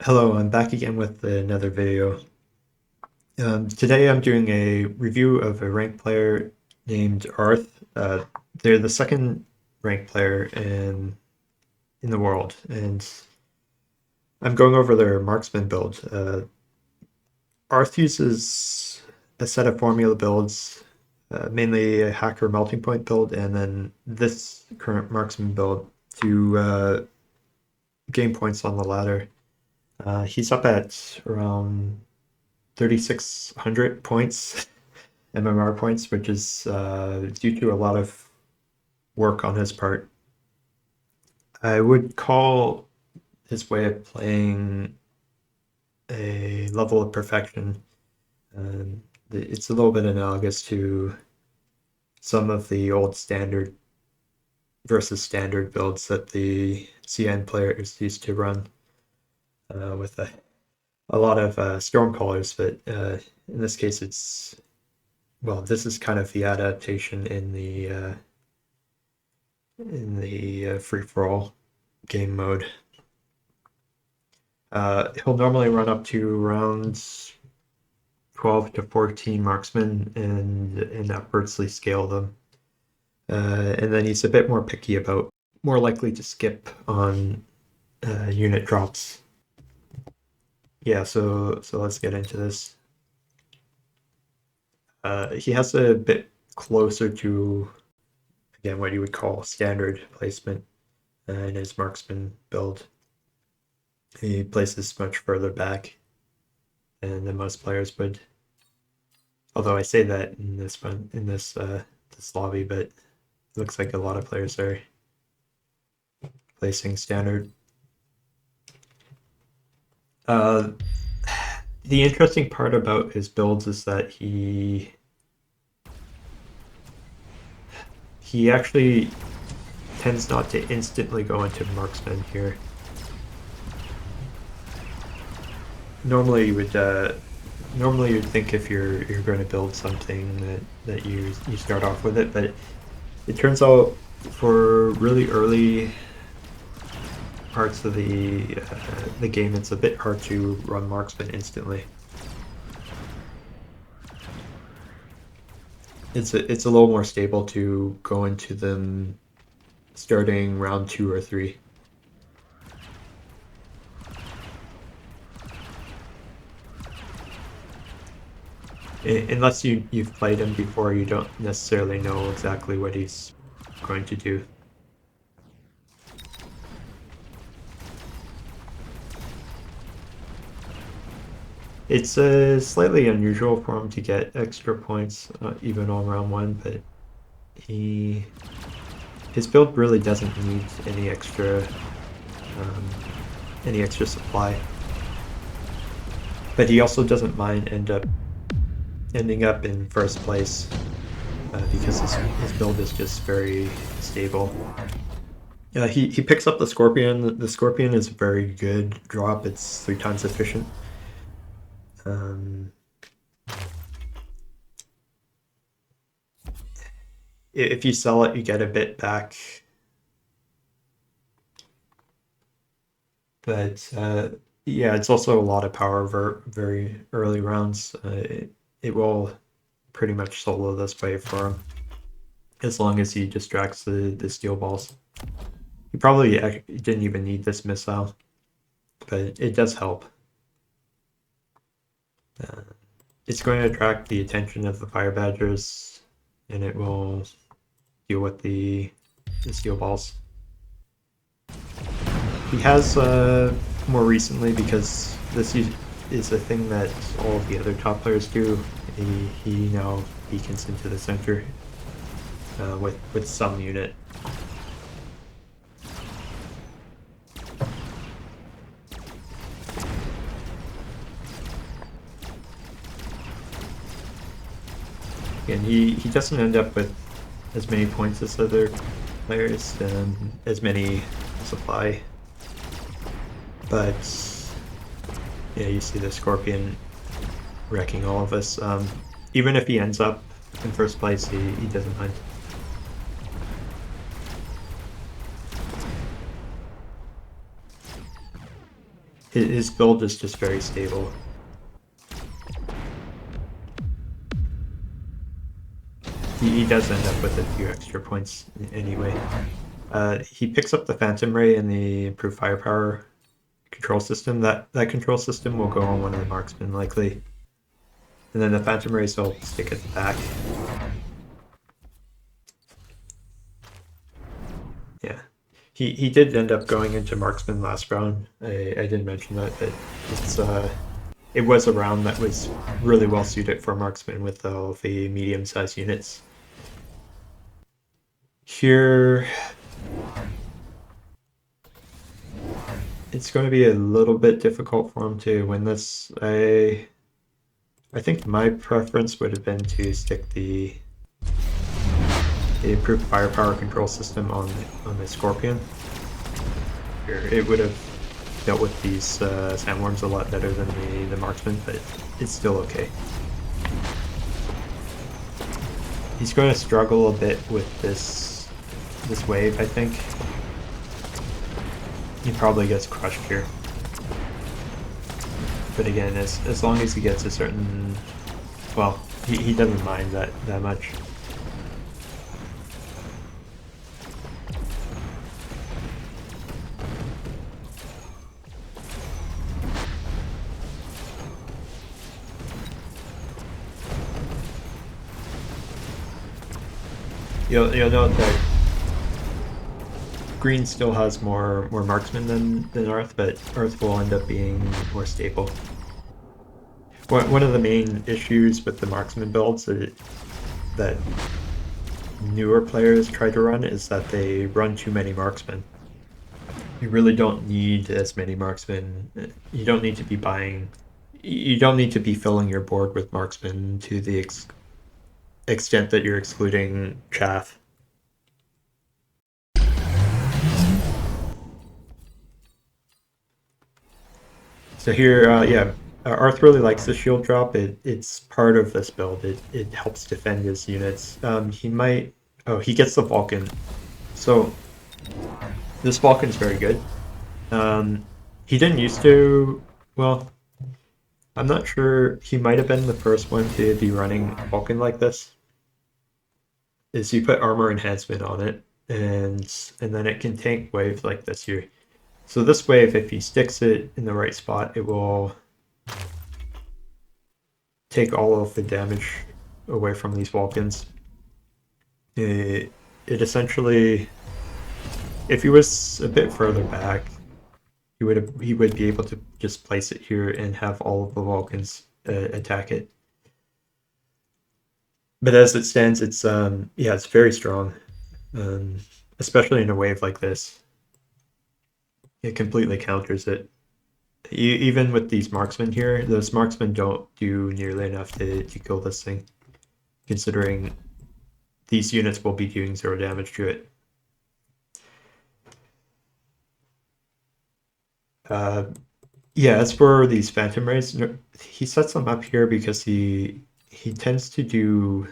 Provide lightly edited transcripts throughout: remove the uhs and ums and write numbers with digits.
Hello, I'm back again with another video. Today I'm doing a review of a ranked player named Aarth. They're the second ranked player in the world, and I'm going over their Marksman build. Aarth uses a set of formula builds, mainly a hacker melting point build, and then this current Marksman build to gain points on the ladder. He's up at around 3,600 points, MMR points, which is due to a lot of work on his part. I would call his way of playing a level of perfection. It's a little bit analogous to some of the old standard versus standard builds that the CN players used to run with a lot of Stormcallers, but in this case this is kind of the adaptation in the free-for-all game mode. He'll normally run up to rounds 12 to 14 marksmen and upwardsly scale them. And then he's a bit more picky about, more likely to skip on unit drops. Yeah, so let's get into this. He has a bit closer to, again, what you would call standard placement in his marksman build. He places much further back than most players would. Although I say that in this lobby, but it looks like a lot of players are placing standard. The interesting part about his builds is that he actually tends not to instantly go into marksman here. Normally you'd think if you're going to build something that you start off with it, but it turns out for really early parts of the game, it's a bit hard to run marksman instantly. It's a little more stable to go into them starting round 2 or 3. Unless you've played him before, you don't necessarily know exactly what he's going to do. It's slightly unusual for him to get extra points even on round 1, but his build really doesn't need any extra supply. But he also doesn't mind ending up in first place because his build is just very stable. He picks up the Scorpion. The Scorpion is a very good drop. It's 3 times efficient. If you sell it, you get a bit back. But yeah, it's also a lot of power very early rounds. It will pretty much solo this wave for him, as long as he distracts the steel balls. He probably didn't even need this missile, but it does help. It's going to attract the attention of the fire badgers, and it will deal with the steel balls. He has more recently, because this is a thing that all of the other top players do, he now beacons into the center with some unit. And he doesn't end up with as many points as other players and as many supply. But yeah, you see the Scorpion wrecking all of us. Even if he ends up in first place, he doesn't mind. His build is just very stable. He does end up with a few extra points anyway. He picks up the Phantom Ray and the improved firepower control system. That control system will go on one of the Marksmen likely. And then the Phantom Rays will stick at the back. Yeah. He did end up going into Marksman last round. I did mention that, but it was a round that was really well suited for Marksman with all of the medium-sized units. Here, it's going to be a little bit difficult for him to win this. I think my preference would have been to stick the improved firepower control system on the Scorpion. Here, it would have dealt with these sandworms a lot better than the Marksman, but it's still okay. He's going to struggle a bit with this wave, I think. He probably gets crushed here. But again, as long as he gets a certain... well, he doesn't mind that much. You'll note that green still has more marksmen than Aarth, but Aarth will end up being more stable. One of the main issues with the marksman builds that newer players try to run is that they run too many marksmen. You really don't need as many marksmen. You don't need to be buying... you don't need to be filling your board with marksmen to the extent that you're excluding chaff. So here, yeah, Aarth really likes the shield drop. It's part of this build. It helps defend his units. He might... oh, he gets the Vulcan. So this Vulcan's very good. He didn't used to... well, I'm not sure. He might have been the first one to be running Vulcan like this. Is you put armor enhancement on it, and then it can tank waves like this here. So this wave, if he sticks it in the right spot, it will take all of the damage away from these Vulcans. It essentially, if he was a bit further back, he would be able to just place it here and have all of the Vulcans attack it. But as it stands, it's yeah, it's very strong, especially in a wave like this. It completely counters it. Even with these marksmen here, those marksmen don't do nearly enough to kill this thing, considering these units will be doing 0 damage to it. Yeah, as for these Phantom Rays, he sets them up here because he tends to do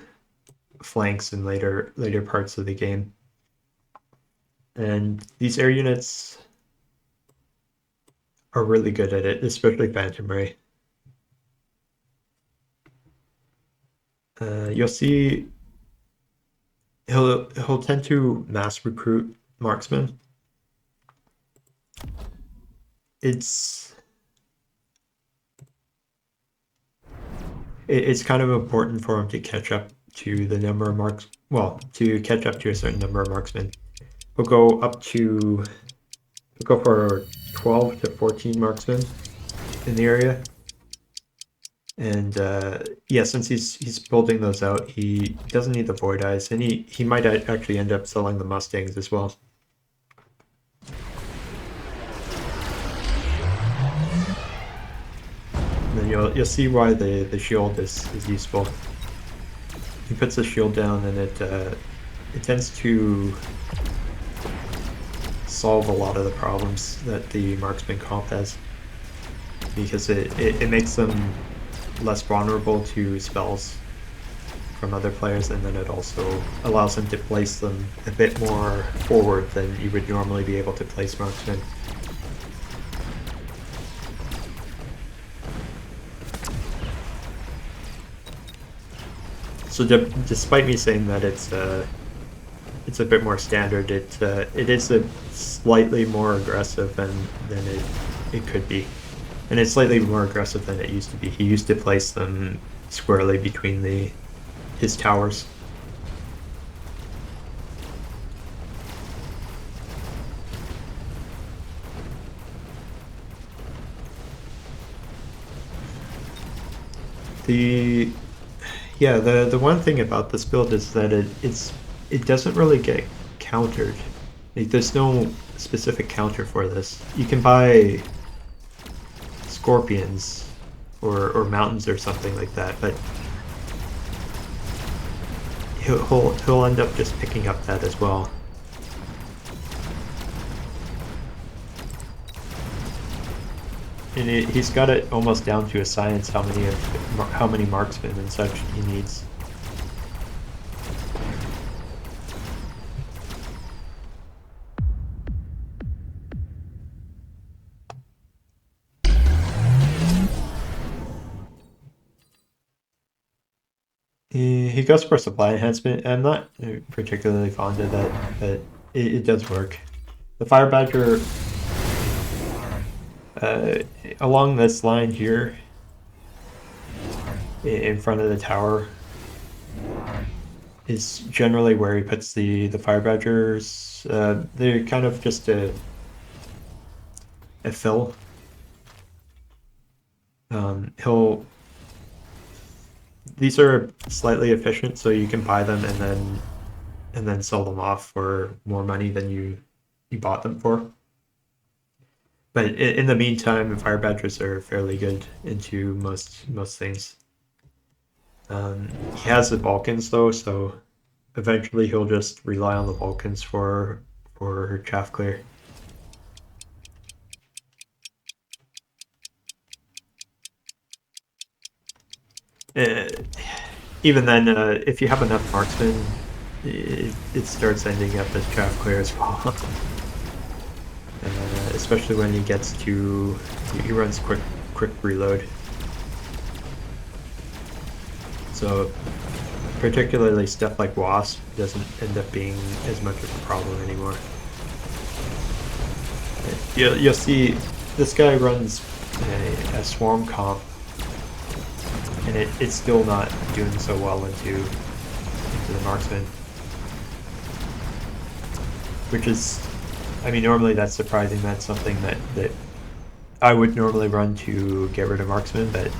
flanks in later parts of the game. And these air units are really good at it, especially Phantom Ray. You'll see he'll tend to mass recruit marksmen. It's kind of important for him to catch up to the number of to catch up to a certain number of marksmen. We'll go for 12 to 14 marksmen in the area. And yeah, since he's building those out, he doesn't need the Void Eyes, and he might actually end up selling the Mustangs as well. And then you'll see why the shield is useful. He puts the shield down, and it tends to solve a lot of the problems that the marksman comp has, because it makes them less vulnerable to spells from other players, and then it also allows them to place them a bit more forward than you would normally be able to place marksmen. So despite me saying that it's a bit more standard, it is a slightly more aggressive than it could be, and it's slightly more aggressive than it used to be. He used to place them squarely between his towers. The one thing about this build is that it doesn't really get countered. Like, there's no specific counter for this. You can buy scorpions or mountains or something like that, but he'll end up just picking up that as well. And he's got it almost down to a science how many marksmen and such he needs. He goes for supply enhancement. I'm not particularly fond of that, but it does work. The Fire Badger along this line here in front of the tower is generally where he puts the Fire Badgers. They're kind of just a fill. These are slightly efficient, so you can buy them and then sell them off for more money than you bought them for. But in the meantime, Fire Badgers are fairly good into most things. He has the Vulcans though, so eventually he'll just rely on the Vulcans for chaff clear. Even then, if you have enough marksmen, it starts ending up as chaff clear as well. Especially when he gets to, he runs quick reload. So particularly stuff like Wasp doesn't end up being as much of a problem anymore. You'll see this guy runs a swarm comp, and it's still not doing so well into the marksman, which is, I mean, normally that's surprising. That's something that I would normally run to get rid of marksman, but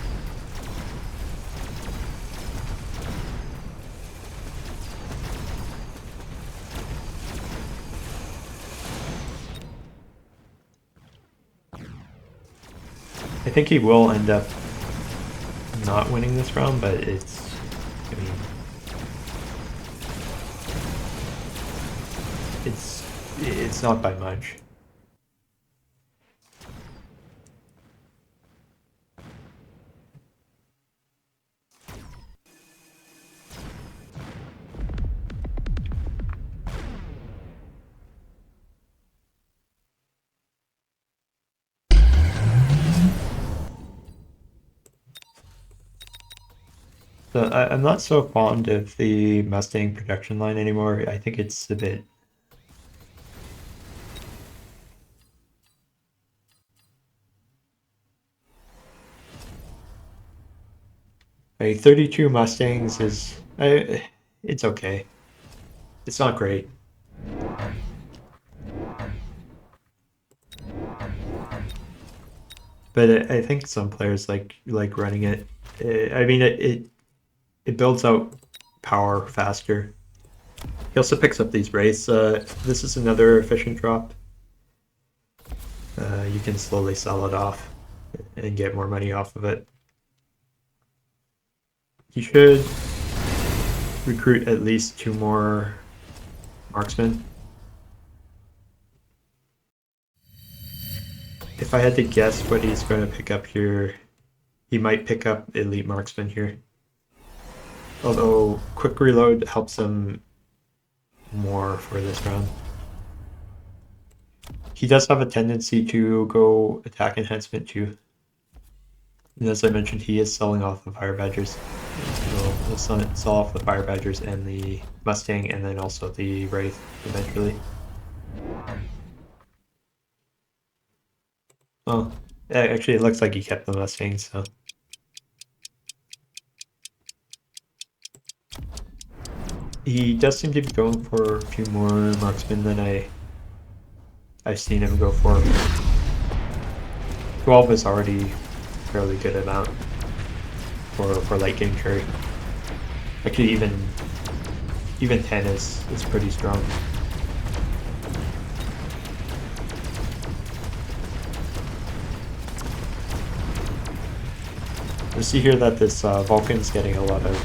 I think he will end up not winning this round, but it's, I mean, it's not by much. So I'm not so fond of the Mustang projection line anymore. I think it's a bit... Like 32 Mustangs is... it's okay. It's not great. But I think some players like running it. I mean, it builds out power faster. He also picks up these wraiths. This is another efficient drop. You can slowly sell it off and get more money off of it. You should recruit at least 2 more marksmen. If I had to guess what he's going to pick up here, he might pick up elite marksman here. Although quick reload helps him more for this round. He does have a tendency to go attack enhancement too. And as I mentioned, he is selling off the Fire Badgers. So He'll sell off the Fire Badgers and the Mustang, and then also the Wraith eventually. Oh, actually, it looks like he kept the Mustang, so. He does seem to be going for a few more Marksmen than I've seen him go for. 12 is already a fairly good amount for late game carry. Actually, even 10 is pretty strong. You see here that this Vulcan's still getting a lot of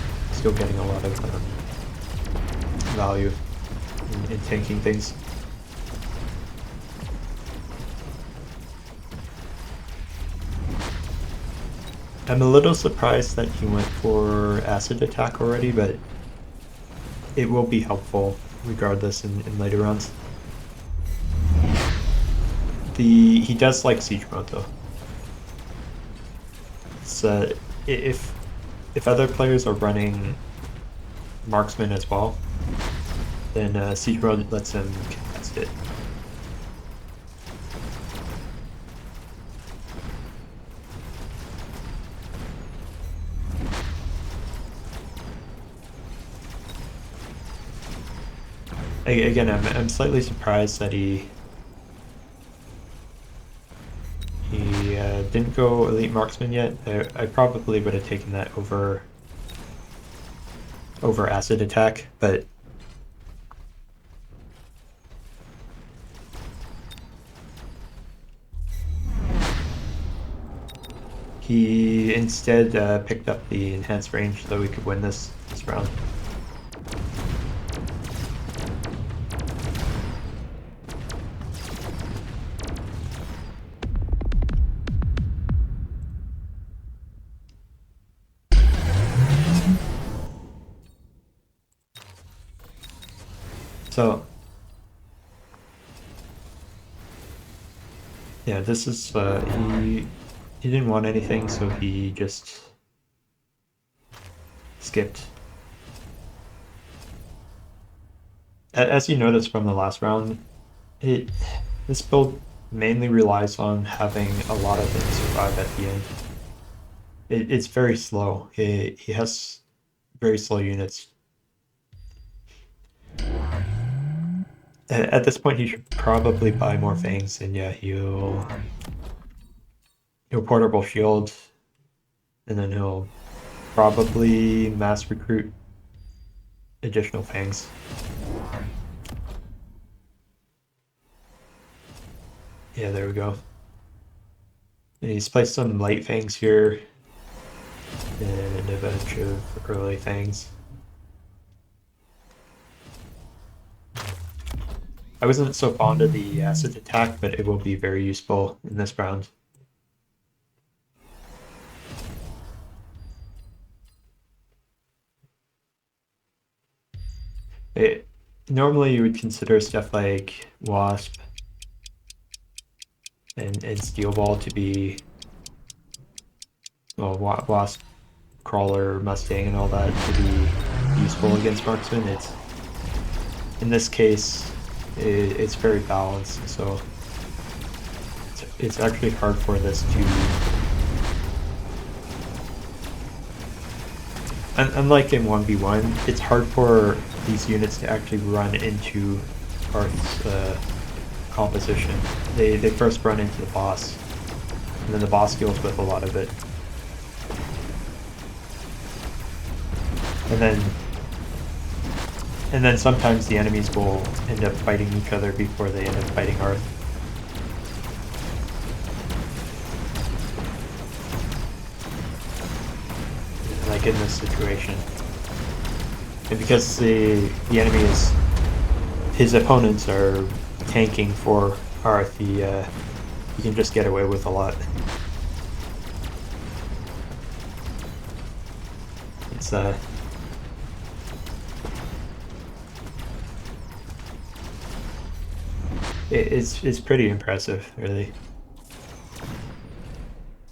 value in tanking things. I'm a little surprised that he went for acid attack already, but it will be helpful regardless in later rounds. He does like siege mode though. So if other players are running Marksman as well, then siege mode lets him contest it. Again, I'm slightly surprised that he didn't go Elite Marksman yet. I probably would have taken that over Acid Attack, but he instead picked up the Enhanced Range so we could win this round. So, yeah, this is, he didn't want anything, so he just skipped. As you noticed from the last round, this build mainly relies on having a lot of things survive at the end. It's very slow. He has very slow units. At this point, he should probably buy more fangs, and yeah, he'll portable shield, and then he'll probably mass recruit additional fangs. Yeah, there we go. And he's placed some light fangs here, and a bunch of early fangs. I wasn't so fond of the acid attack, but it will be very useful in this round. Normally you would consider stuff like Wasp and Steel Ball to be, well, Wasp, Crawler, Mustang, and all that to be useful against Marksman. In this case, it's very balanced, so it's actually hard for this to... Unlike in 1v1, it's hard for these units to actually run into Aarth's composition. They first run into the boss, and then the boss deals with a lot of it. And then sometimes the enemies will end up fighting each other before they end up fighting Aarth. Like in this situation. And because the enemy is... his opponents are tanking for Aarth, he can just get away with a lot. It's pretty impressive, really.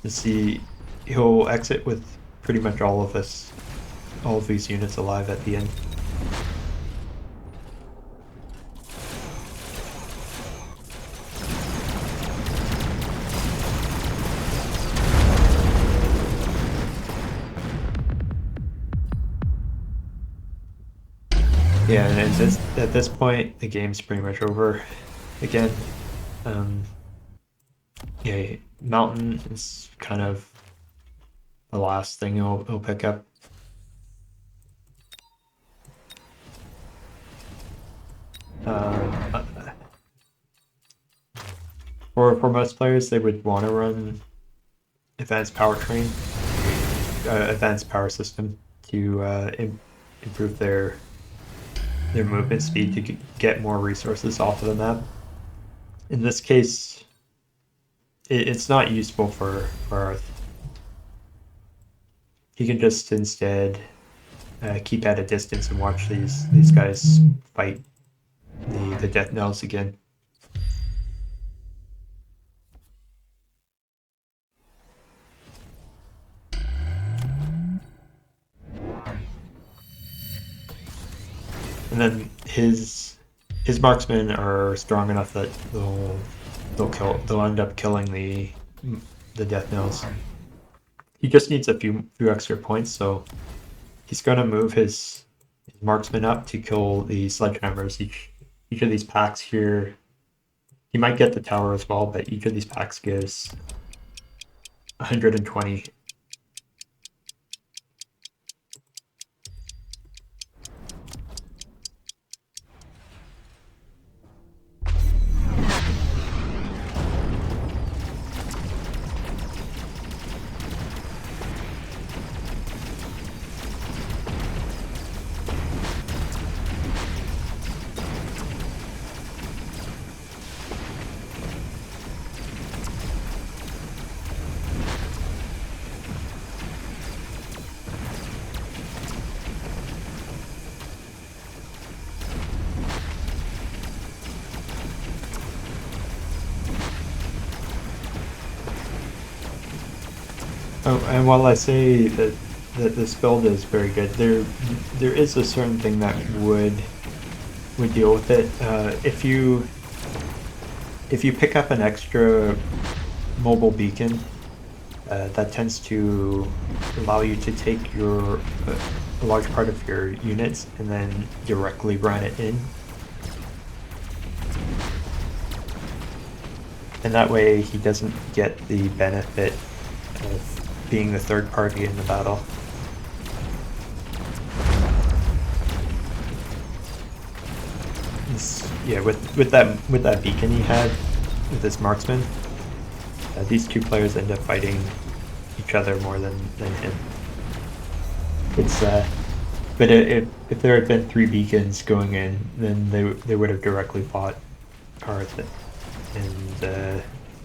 To see he'll exit with pretty much all of us all of these units alive at the end. Yeah, and at this point, the game's pretty much over again. Yeah, Mountain is kind of the last thing he'll pick up. Uh, for most players, they would want to run advanced powertrain, advanced power system to improve their movement speed to get more resources off of the map. In this case, it's not useful for Earth. He can just instead keep at a distance and watch these guys fight the death knells again. And then his marksmen are strong enough that they'll end up killing the death knells. He just needs a few extra points, so he's going to move his marksman up to kill the sledgehammers. Each of these packs here, he might get the tower as well, but each of these packs gives 120. Oh, and while I say that this build is very good, there is a certain thing that would deal with it. If you pick up an extra mobile beacon, that tends to allow you to take a large part of your units and then directly run it in. And that way he doesn't get the benefit of being the third party in the battle. Yeah, with that beacon he had, with this marksman, these two players end up fighting each other more than him. It's but if there had been 3 beacons going in, then they would have directly fought Aarth, and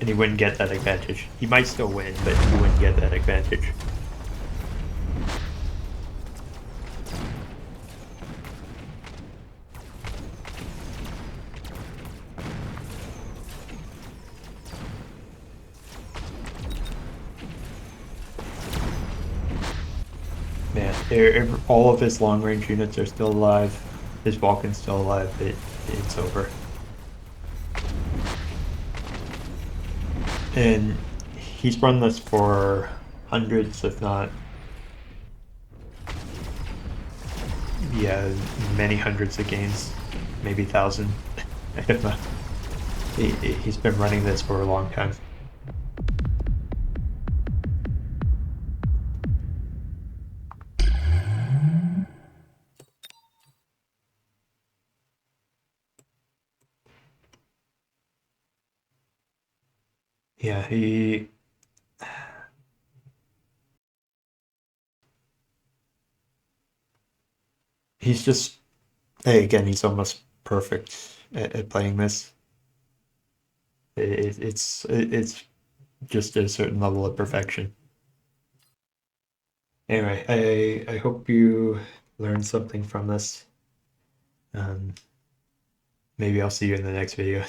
he wouldn't get that advantage. He might still win, but he wouldn't get that advantage. Man, all of his long-range units are still alive. His Vulcan's still alive. It's over. And he's run this for hundreds, if not, yeah, many hundreds of games, maybe 1,000. I don't know. He's been running this for a long time. Yeah, he's just, hey, again, he's almost perfect at playing this. It's just a certain level of perfection. Anyway, I hope you learned something from this. Um, Maybe I'll see you in the next video.